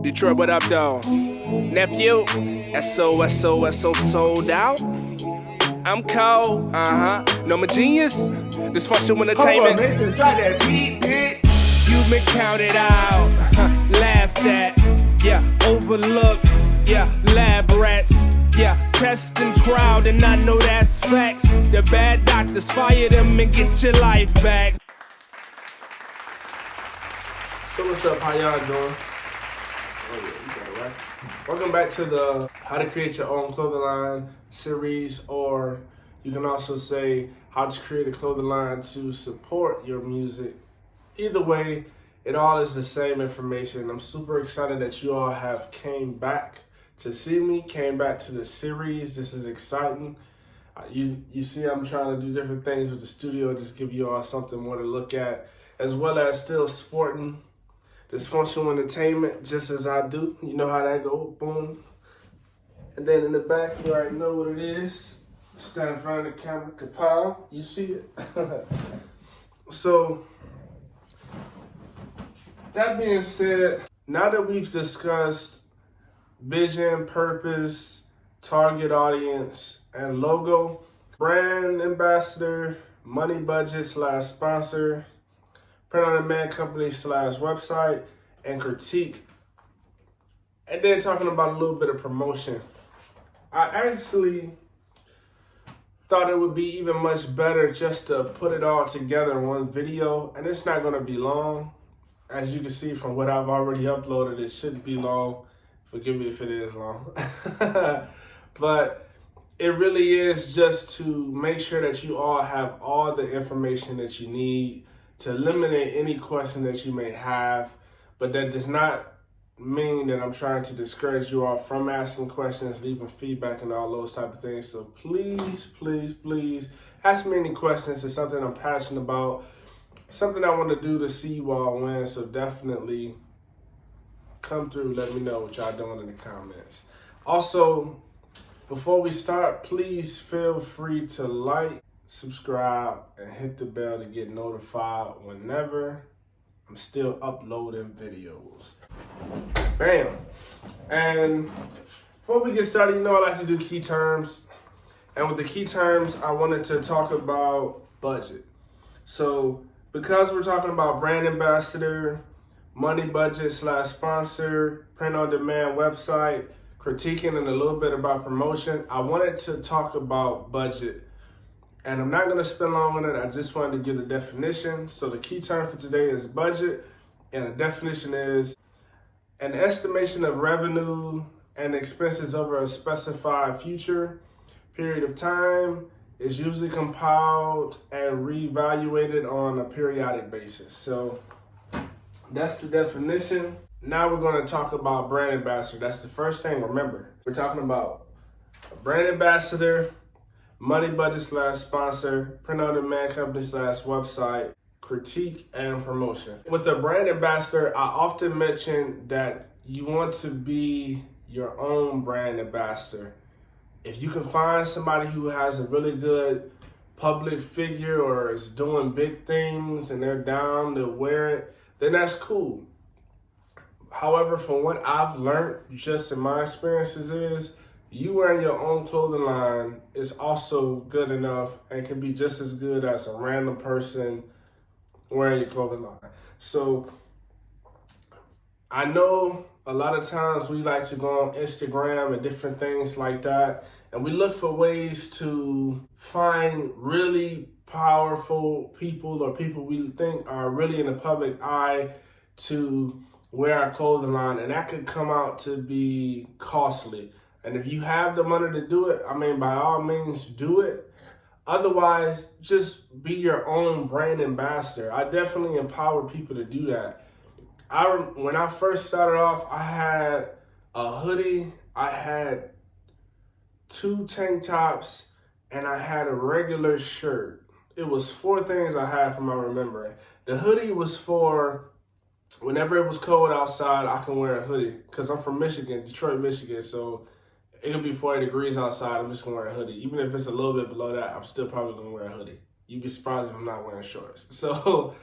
Detroit, what up, though? Nephew, SO sold out. I'm cold, No, my genius, Dysfunctional Entertainment. Try that beat, bitch. You've been counted out, laughed at, yeah, overlooked, yeah, lab rats, yeah, test and trial, and I know that's facts. The bad doctors, fire them and get your life back. So what's up, how y'all doing? Oh yeah, you got it right. Welcome back to the How to Create Your Own Clothing Line series, or you can also say how to create a clothing line to support your music. Either way, it all is the same information. I'm super excited that you all have came back to see me, came back to the series. This is exciting. You see I'm trying to do different things with the studio, just give you all something more to look at, as well as still sporting Dysfunctional Entertainment, just as I do. You know how that go, boom. And then in the back, you already know what it is. Stand in front of the camera, kapow, you see it. So, that being said, now that we've discussed vision, purpose, target audience, and logo, brand ambassador, money budget / sponsor, print-on-demand company / website, and critique. And then talking about a little bit of promotion. I actually thought it would be even much better just to put it all together in one video, and it's not going to be long. As you can see from what I've already uploaded, it shouldn't be long. Forgive me if it is long. But it really is just to make sure that you all have all the information that you need to eliminate any question that you may have. But that does not mean that I'm trying to discourage you all from asking questions, leaving feedback, and all those type of things. So please, please, please ask me any questions. It's something I'm passionate about, something I want to do to see you all win. So definitely come through. Let me know what y'all doing in the comments. Also, before we start, please feel free to like, subscribe, and hit the bell to get notified whenever I'm still uploading videos. Bam. And before we get started, you know I like to do key terms. And with the key terms, I wanted to talk about budget. So because we're talking about brand ambassador, money budget / sponsor, print on demand website, critiquing, and a little bit about promotion, I wanted to talk about budget. And I'm not going to spend long on it. I just wanted to give the definition. So the key term for today is budget. And the definition is an estimation of revenue and expenses over a specified future period of time, is usually compiled and reevaluated on a periodic basis. So that's the definition. Now we're going to talk about brand ambassador. That's the first thing. Remember, we're talking about a brand ambassador, money budget / sponsor, print-on-demand company / website, critique, and promotion. With a brand ambassador, I often mention that you want to be your own brand ambassador. If you can find somebody who has a really good public figure or is doing big things and they're down to wear it, then that's cool. However, from what I've learned just in my experiences is, you wearing your own clothing line is also good enough and can be just as good as a random person wearing your clothing line. So I know a lot of times we like to go on Instagram and different things like that, and we look for ways to find really powerful people or people we think are really in the public eye to wear our clothing line, and that could come out to be costly. And if you have the money to do it, I mean, by all means, do it. Otherwise, just be your own brand ambassador. I definitely empower people to do that. When I first started off, I had a hoodie, I had 2 tank tops, and I had a regular shirt. It was 4 things I had from my remembering. The hoodie was for whenever it was cold outside, I can wear a hoodie. Because I'm from Michigan, Detroit, Michigan, so it could be 40 degrees outside, I'm just gonna wear a hoodie. Even if it's a little bit below that, I'm still probably gonna wear a hoodie. You'd be surprised if I'm not wearing shorts. So,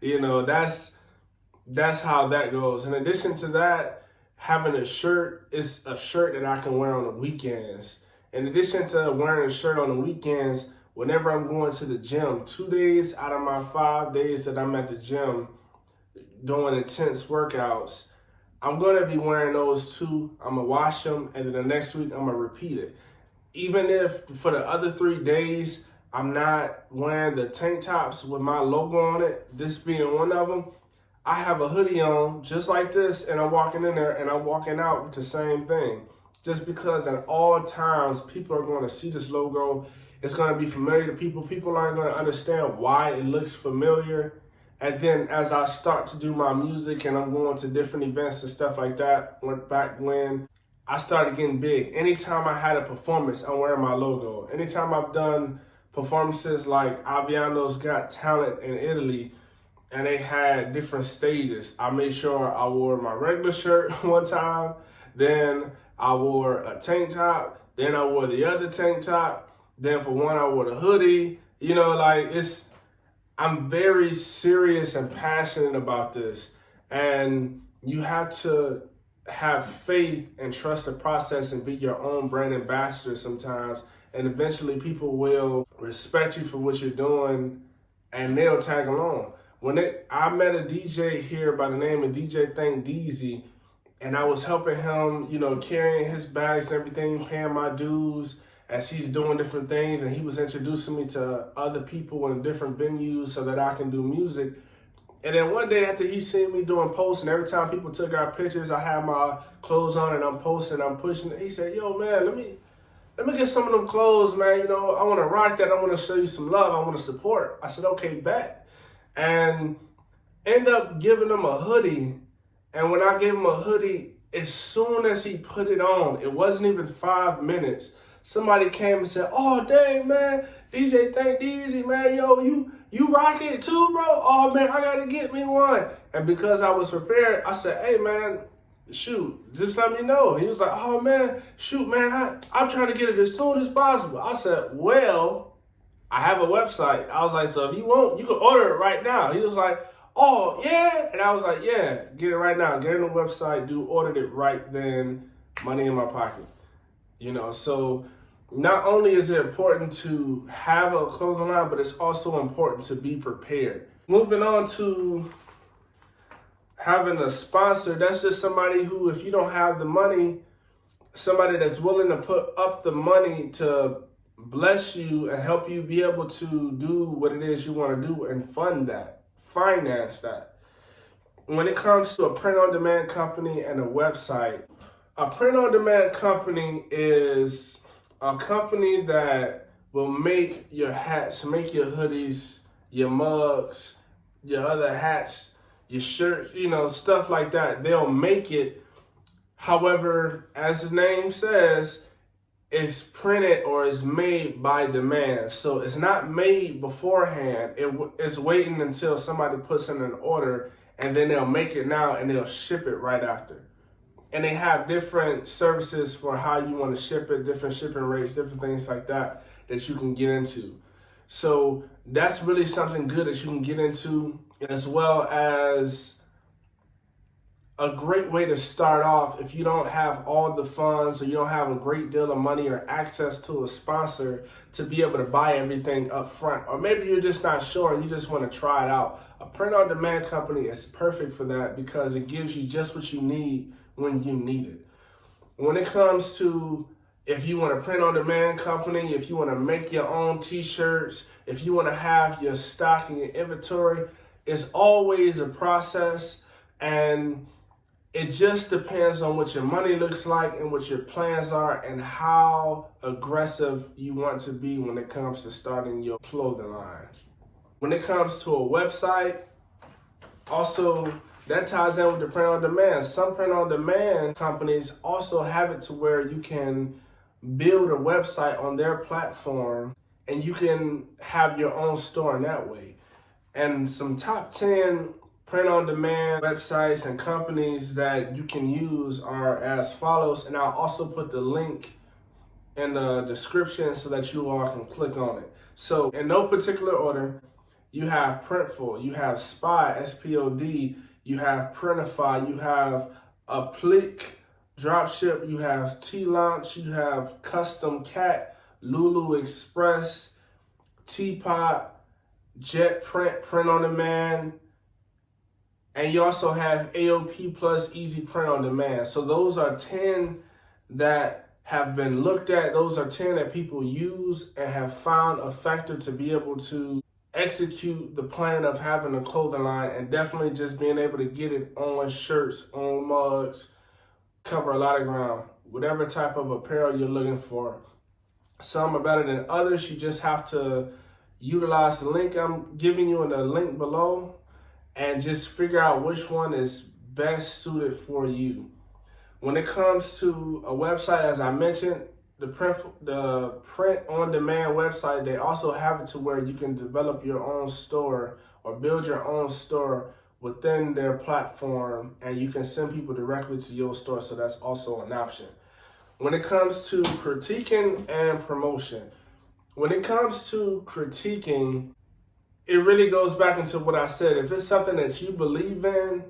you know, that's how that goes. In addition to that, having a shirt is a shirt that I can wear on the weekends. In addition to wearing a shirt on the weekends, whenever I'm going to the gym, 2 days out of my 5 days that I'm at the gym doing intense workouts, I'm going to be wearing those too. I'm going to wash them, and then the next week I'm going to repeat it. Even if for the other 3 days, I'm not wearing the tank tops with my logo on it, this being one of them, I have a hoodie on just like this, and I'm walking in there and I'm walking out with the same thing. Just because at all times, people are going to see this logo. It's going to be familiar to people. People aren't going to understand why it looks familiar. And then as I start to do my music and I'm going to different events and stuff like that, back when I started getting big, anytime I had a performance, I'm wearing my logo. Anytime I've done performances like Aviano's Got Talent in Italy, and they had different stages, I made sure I wore my regular shirt one time, then I wore a tank top, then I wore the other tank top, then for one I wore the hoodie. You know, like I'm very serious and passionate about this, and you have to have faith and trust the process and be your own brand ambassador sometimes, and eventually people will respect you for what you're doing and they'll tag along. I met a DJ here by the name of DJ Thank Deezy, and I was helping him, you know, carrying his bags and everything, paying my dues as he's doing different things, and he was introducing me to other people in different venues so that I can do music. And then one day after he seen me doing posts, and every time people took our pictures, I had my clothes on and I'm posting, I'm pushing it. He said, "Yo, man, let me get some of them clothes, man. You know, I want to rock that. I want to show you some love. I want to support." I said, "Okay, bet." And end up giving him a hoodie. And when I gave him a hoodie, as soon as he put it on, it wasn't even 5 minutes, somebody came and said, "Oh, dang, man, DJ Thank Deezy, man, yo, you rock it too, bro? Oh, man, I got to get me one." And because I was prepared, I said, "Hey, man, shoot, just let me know." He was like, "Oh, man, shoot, man, I'm trying to get it as soon as possible." I said, "Well, I have a website." I was like, "So if you want, you can order it right now." He was like, "Oh, yeah?" And I was like, "Yeah, get it right now. Get it on the website, ordered it right then, money in my pocket." You know, so not only is it important to have a clothing line, but it's also important to be prepared. Moving on to having a sponsor, that's just somebody who, if you don't have the money, somebody that's willing to put up the money to bless you and help you be able to do what it is you want to do and finance that. When it comes to a print-on-demand company and a website, a print-on-demand company is a company that will make your hats, make your hoodies, your mugs, your other hats, your shirts, you know, stuff like that. They'll make it. However, as the name says, it's printed or is made by demand. So it's not made beforehand. It's waiting until somebody puts in an order, and then they'll make it now and they'll ship it right after. And they have different services for how you want to ship it, different shipping rates, different things like that you can get into. So that's really something good that you can get into, as well as a great way to start off if you don't have all the funds or you don't have a great deal of money or access to a sponsor to be able to buy everything up front. Or maybe you're just not sure and you just want to try it out. A print-on-demand company is perfect for that because it gives you just what you need when you need it. When it comes to if you want a print-on-demand company, if you want to make your own t-shirts, if you want to have your stock and your inventory, it's always a process, and it just depends on what your money looks like and what your plans are and how aggressive you want to be when it comes to starting your clothing line. When it comes to a website, also that ties in with the print-on-demand. Some print-on-demand companies also have it to where you can build a website on their platform and you can have your own store in that way. And some top 10 print-on-demand websites and companies that you can use are as follows, and I'll also put the link in the description so that you all can click on it. So in no particular order, you have Printful, you have Spy, SPOD, you have Printify, you have a Plick dropship, you have T-Launch, you have Custom Cat, Lulu Express, Teapot, Jet Print, Print on Demand, and you also have AOP Plus Easy Print on Demand. So those are 10 that have been looked at. Those are 10 that people use and have found effective to be able to execute the plan of having a clothing line, and definitely just being able to get it on shirts, on mugs, cover a lot of ground. Whatever type of apparel you're looking for. Some are better than others. You just have to utilize the link I'm giving you in the link below and just figure out which one is best suited for you. When it comes to a website, as I mentioned, the print on demand website, they also have it to where you can develop your own store or build your own store within their platform, and you can send people directly to your store. So that's also an option. When it comes to critiquing and promotion, when it comes to critiquing, it really goes back into what I said. If it's something that you believe in,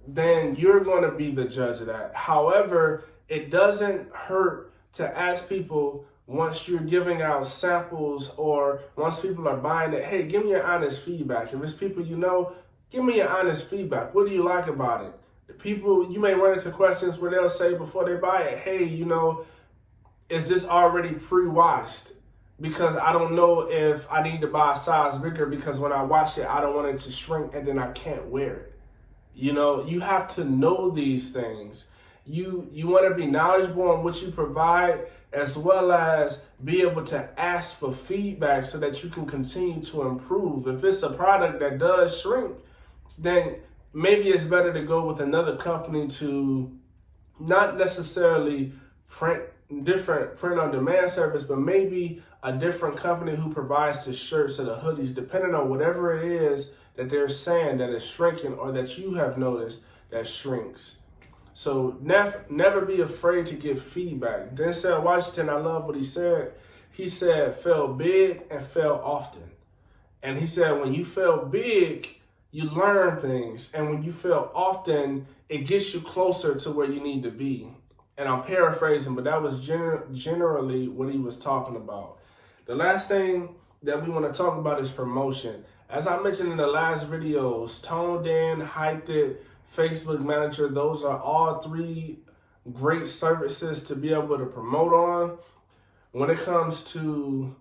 then you're going to be the judge of that. However, it doesn't hurt to ask people once you're giving out samples or once people are buying it, hey, give me your honest feedback. If it's people you know, give me your honest feedback. What do you like about it? The people, you may run into questions where they'll say before they buy it, hey, is this already pre-washed? Because I don't know if I need to buy a size bigger because when I wash it, I don't want it to shrink and then I can't wear it. You have to know these things. You want to be knowledgeable on what you provide, as well as be able to ask for feedback so that you can continue to improve. If it's a product that does shrink, then maybe it's better to go with another company to not necessarily print on demand service, but maybe a different company who provides the shirts or the hoodies, depending on whatever it is that they're saying that is shrinking or that you have noticed that shrinks. So never be afraid to give feedback. Denzel Washington, I love what he said. He said, fail big and fail often. And he said, when you fail big, you learn things. And when you fail often, it gets you closer to where you need to be. And I'm paraphrasing, but that was generally what he was talking about. The last thing that we want to talk about is promotion. As I mentioned in the last videos, Toned In, Hyped It, Facebook Manager, those are all three great services to be able to promote on. When it comes to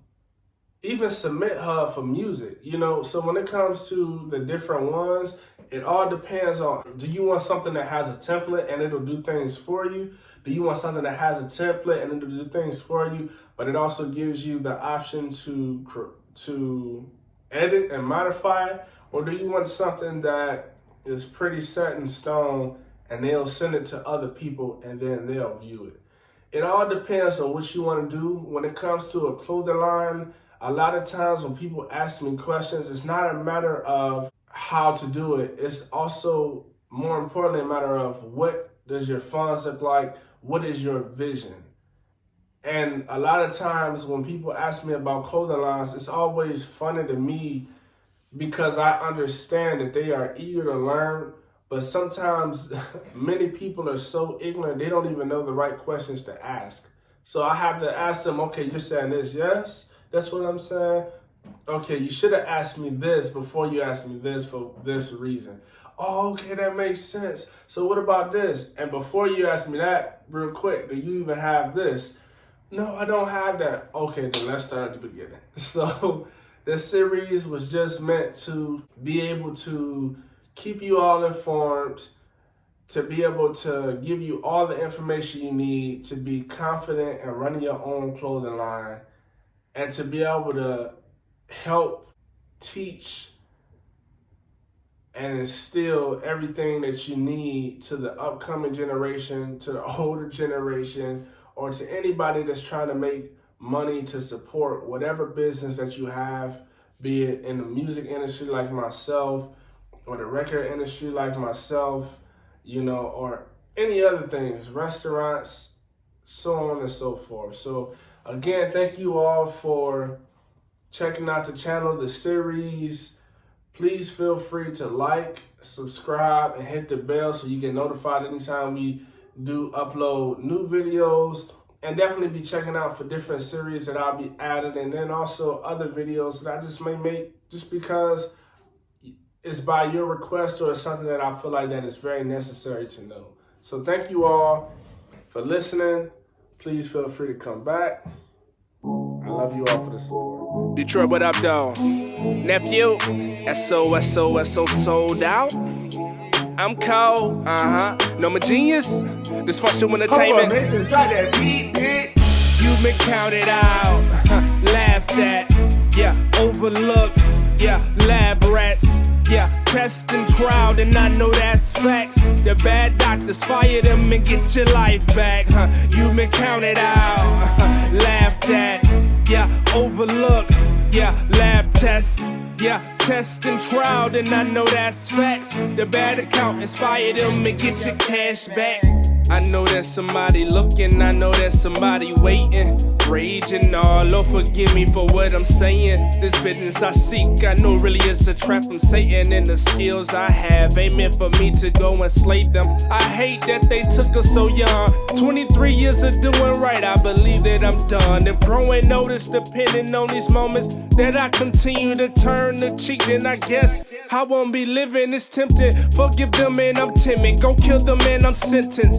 even Submit Hub for music, so when it comes to the different ones, it all depends on, do you want something that has a template and it'll do things for you? Do you want something that has a template and it'll do things for you, but it also gives you the option to edit and modify? Or do you want something that is pretty set in stone and they'll send it to other people and then they'll view it? It all depends on what you want to do. When it comes to a clothing line, a lot of times when people ask me questions, it's not a matter of how to do it. It's also, more importantly, a matter of what does your funds look like? What is your vision? And a lot of times when people ask me about clothing lines, it's always funny to me because I understand that they are eager to learn, but sometimes many people are so ignorant, they don't even know the right questions to ask. So I have to ask them, okay, you're saying this, yes? That's what I'm saying? Okay, you should have asked me this before you asked me this for this reason. Oh, okay, that makes sense. So what about this? And before you ask me that, real quick, do you even have this? No, I don't have that. Okay, then let's start at the beginning. So this series was just meant to be able to keep you all informed, to be able to give you all the information you need to be confident in running your own clothing line, and to be able to help teach and instill everything that you need to the upcoming generation, to the older generation, or to anybody that's trying to make money to support whatever business that you have, be it in the music industry like myself, or the record industry like myself, or any other things, restaurants, so on and so forth. So again, thank you all for checking out the channel, the series. Please feel free to like, subscribe and hit the bell so you get notified anytime we do upload new videos. And definitely be checking out for different series that I'll be adding, and then also other videos that I just may make just because it's by your request or it's something that I feel like that is very necessary to know. So thank you all for listening. Please feel free to come back. I love you all for the support. Detroit, what up, though? Nephew, SO sold out. I'm cold, no my genius. Dysfunctional entertainment. Try that beat, bitch. You've been counted out, laughed at, yeah, overlooked, yeah, lab rats, yeah, test and trial, and I know that's facts. The bad doctors fire them and get your life back. You've been counted out, laughed at, yeah, overlooked, yeah, lab tests. Yeah, test and trial, and I know that's facts. The bad accountants fire them and get your cash back. I know there's somebody looking, I know there's somebody waiting, raging all, Lord forgive me for what I'm saying. This business I seek, I know really is a trap from Satan, and the skills I have ain't meant for me to go and slave them. I hate that they took us so young, 23 years of doing right, I believe that I'm done. If growing notice depending on these moments that I continue to turn the cheek, then I guess I won't be living. It's tempting, forgive them and I'm timid, go kill them and I'm sentenced.